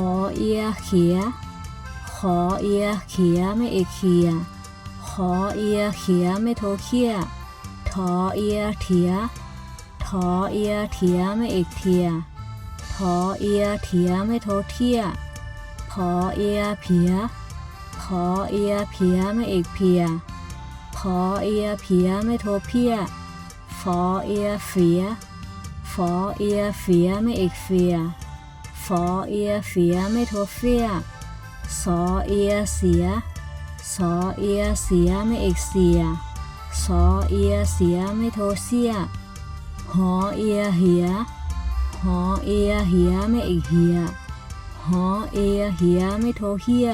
อเอียเขียขอเอียเขียไม่เอกเขียขอเอียเขียไม่โทเขี้ยทอเอียเถียทอเอียเถียไม่เอกเทียทอเอียเถียไม่โทเทียพอเอียเพียพอเอียเพียไม่เอกเพียพอเอียเพียไม่โทเพียฟอเอียเฟียฟอเอียเฟียไม่เอกเฟียฟอเอียเฟียไม่โทเฟียสอเอียเสียสอเอียเสียไม่เอกเสียสอเอียเสียไม่โทเสียหอเอียเหียหอเอียเหียไม่เอกเหียหอเอียเหียไม่โทเฮีย